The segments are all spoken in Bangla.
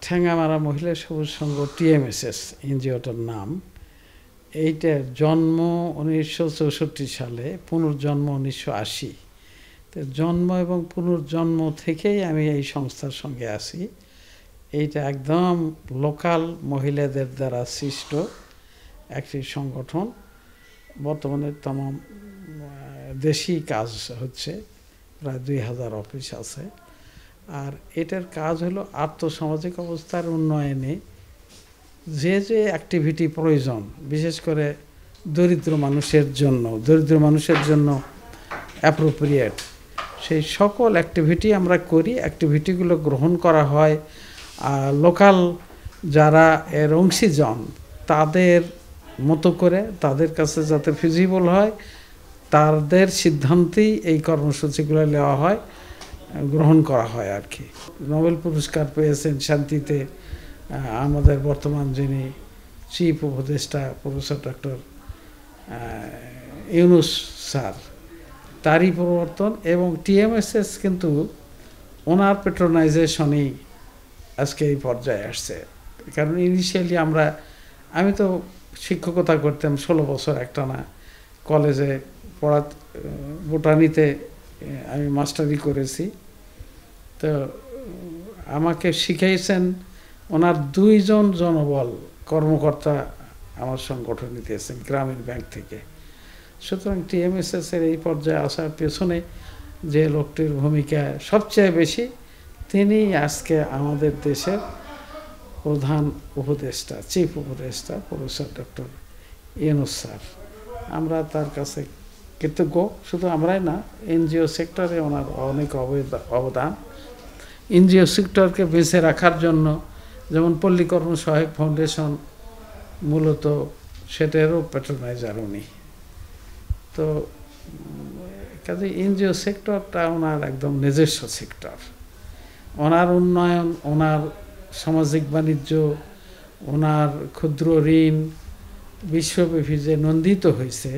ঠ্যাঙ্গামারা মহিলা সবুজ সংঘ টিএমএসএস এনজিওটার নাম। এইটার জন্ম 1964 সালে, পুনর্জন্ম 1980। তো জন্ম এবং পুনর্জন্ম থেকেই আমি এই সংস্থার সঙ্গে আছি। এইটা একদম লোকাল মহিলাদের দ্বারা সৃষ্ট একটি সংগঠন। বর্তমানে তমাম দেশি কাজ হচ্ছে, প্রায় 2000 অফিস আছে। আর এটার কাজ হলো আর্থসামাজিক অবস্থার উন্নয়নে যে যে অ্যাক্টিভিটি প্রয়োজন, বিশেষ করে দরিদ্র মানুষের জন্য অ্যাপ্রোপ্রিয়েট সেই সকল অ্যাক্টিভিটি আমরা করি। অ্যাক্টিভিটিগুলো গ্রহণ করা হয় লোকাল যারা এর অংশীজন তাদের মতো করে, তাদের কাছে যাতে ফিজিবল হয় তাদের সিদ্ধান্তেই এই কর্মসূচিগুলো নেওয়া হয়, গ্রহণ করা হয় আর কি। নোবেল পুরস্কার পেয়েছেন শান্তিতে আমাদের বর্তমান যিনি চিফ উপদেষ্টা প্রফেসর ডক্টর ইউনুস স্যার, তারই প্রবর্তন। এবং টিএমএসএস কিন্তু ওনার পেট্রোনাইজেশনেই আজকে এই পর্যায়ে আসছে। কারণ ইনিশিয়ালি আমি তো শিক্ষকতা করতাম 16 বছর একটানা কলেজে বোটানিতে আমি মাস্টারি করেছি। তো আমাকে শিখিয়েছেন ওনার 2 জন জনবল কর্মকর্তা আমার সংগঠনে দিয়েছেন গ্রামীণ ব্যাংক থেকে। সুতরাং টিএমএসএস এর এই পর্যায়ে আসার পেছনে যে লোকটির ভূমিকা সবচেয়ে বেশি, তিনি আজকে আমাদের দেশের প্রধান উপদেষ্টা, চিফ উপদেষ্টা প্রফেসর ডক্টর ইউনুস স্যার। আমরা তার কাছে কৃতজ্ঞ। শুধু আমরাই না, এনজিও সেক্টরে ওনার অনেক অবদান। এনজিও সেক্টরকে বেঁচে রাখার জন্য যেমন পল্লী কর্ম সহায়ক ফাউন্ডেশন মূলত সেটারও প্যাট্রোনাইজার উনি। তো কাজে এনজিও সেক্টরটা ওনার একদম নিজস্ব সেক্টর। ওনার উন্নয়ন, ওনার সামাজিক বাণিজ্য, ওনার ক্ষুদ্র ঋণ বিশ্বব্যাপী যে নন্দিত হয়েছে,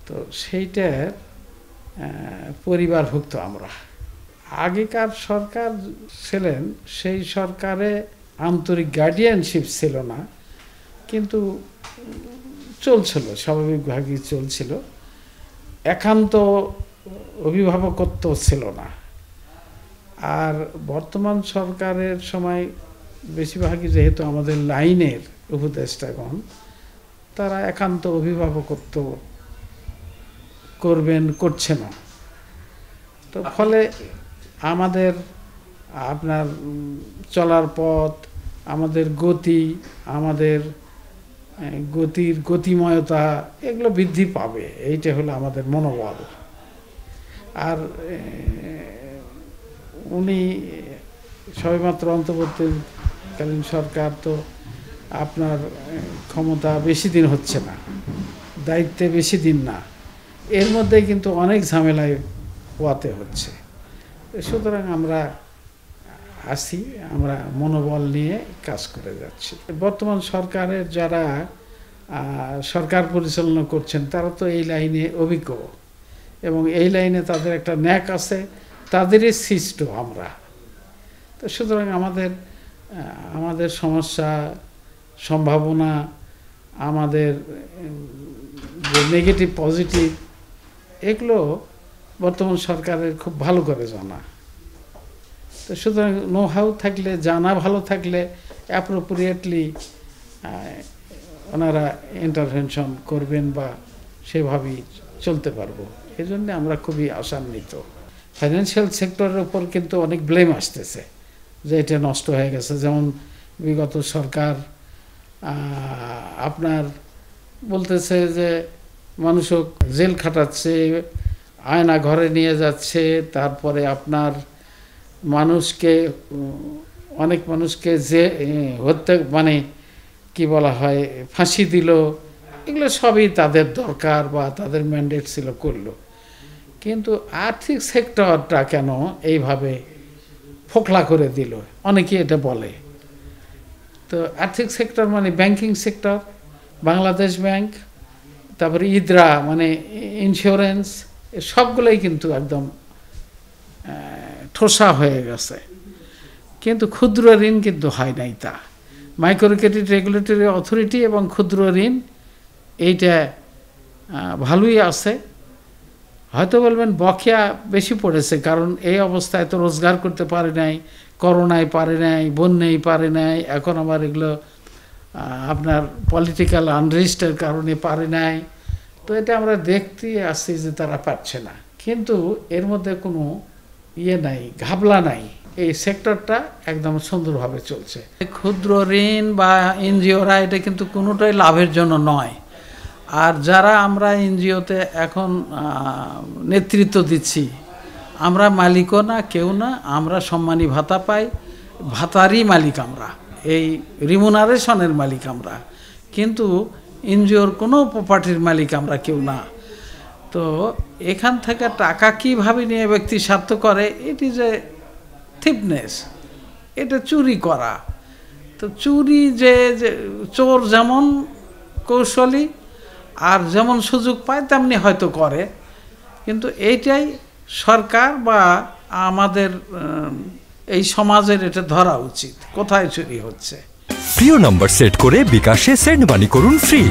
তো সেইটার পরিবারভুক্ত আমরা। আগেকার সরকার ছিলেন, সেই সরকারে আন্তরিক গার্ডিয়ানশিপ ছিল না, কিন্তু চলছিল, স্বাভাবিকভাবেই চলছিল। একান্ত অভিভাবকত্ব ছিল না। আর বর্তমান সরকারের সময় বেশিরভাগই যেহেতু আমাদের লাইনের উপদেষ্টাগণ, তারা একান্ত অভিভাবকত্ব করছে না। তো ফলে আমাদের আপনার চলার পথ, আমাদের গতির গতিময়তা এগুলো বৃদ্ধি পাবে, এইটা হলো আমাদের মনোবল। আর উনি সবেমাত্র অন্তর্বর্তীকালীন সরকার, তো আপনার ক্ষমতা বেশি দিন হচ্ছে না, দায়িত্বে বেশি দিন না, এর মধ্যে কিন্তু অনেক ঝামেলায় পোয়াতে হচ্ছে। সুতরাং আমরা মনোবল নিয়ে কাজ করে যাচ্ছি। বর্তমান সরকারের যারা সরকার পরিচালনা করছেন তারা তো এই লাইনে অভিজ্ঞ, এবং এই লাইনে তাদের একটা ন্যাক আছে, তাদেরই সৃষ্ট আমরা। তো সুতরাং আমাদের সমস্যা, সম্ভাবনা, আমাদের যে নেগেটিভ পজিটিভ, এগুলো বর্তমান সরকারের খুব ভালো করে জানা। তো সুতরাং নো হাউ থাকলে, জানা ভালো থাকলে অ্যাপ্রোপ্রিয়েটলি ওনারা ইন্টারভেনশন করবেন বা সেভাবেই চলতে পারবো। এই জন্যে আমরা খুবই আশান্বিত। ফাইন্যান্সিয়াল সেক্টরের উপর কিন্তু অনেক ব্লেম আসতেছে যে এটা নষ্ট হয়ে গেছে। যেমন বিগত সরকার আপনার বলতেছে যে মানুষও জেল খাটাচ্ছে, আয়না ঘরে নিয়ে যাচ্ছে, তারপরে আপনার অনেক মানুষকে যে হত্যা কি বলা হয়, ফাঁসি দিল। এগুলো সবই তাদের দরকার বা তাদের ম্যান্ডেট ছিল, করলো। কিন্তু আর্থিক সেক্টরটা কেন এইভাবে ফোকলা করে দিল, অনেকে এটা বলে। তো আর্থিক sector banking sector, Bangladesh bank, তারপরে ইদ্রা ইন্স্যুরেন্স, সবগুলোই কিন্তু একদম ঠোসা হয়ে গেছে। কিন্তু ক্ষুদ্র ঋণ কিন্তু হয় নাই তা। মাইক্রো ক্রেডিট রেগুলেটরি অথরিটি এবং ক্ষুদ্র ঋণ এইটা ভালোই আছে। হয়তো বলবেন বকেয়া বেশি পড়েছে, কারণ এই অবস্থায় তো রোজগার করতে পারে নাই, করোনায় পারে নাই, বন্যায় পারে নাই, এখন আবার এগুলো আপনার পলিটিক্যাল আনরেস্টের কারণে পারে নাই। তো এটা আমরা দেখতে আসছি যে তারা পারছে না, কিন্তু এর মধ্যে কোনো নাই, ঘাবলা নাই। এই সেক্টরটা একদম সুন্দরভাবে চলছে। ক্ষুদ্র ঋণ বা এনজিওরা এটা কিন্তু কোনোটাই লাভের জন্য নয়। আর যারা আমরা এনজিওতে এখন নেতৃত্ব দিচ্ছি, আমরা মালিকও না, কেউ না, আমরা সম্মানী ভাতা পাই, ভাতারই মালিক আমরা, এই রিমুনারেশনের মালিক আমরা, কিন্তু এনজিওর কোনো প্রপার্টির মালিক আমরা কেউ না। তো এখান থেকে টাকা কীভাবে নিয়ে ব্যক্তি স্বার্থ করে, ইট ইজ এ থিপনেস, এটা চুরি করা। তো চুরি যে চোর যেমন কৌশলী আর যেমন সুযোগ পায় তেমনি হয়তো করে, কিন্তু এইটাই সরকার বা আমাদের এই সমাজের এটা ধরা উচিত কোথায় চুরি হচ্ছে। প্রিয় নাম্বার সেট করে বিকাশে সেন্ড মানি করুন ফ্রি।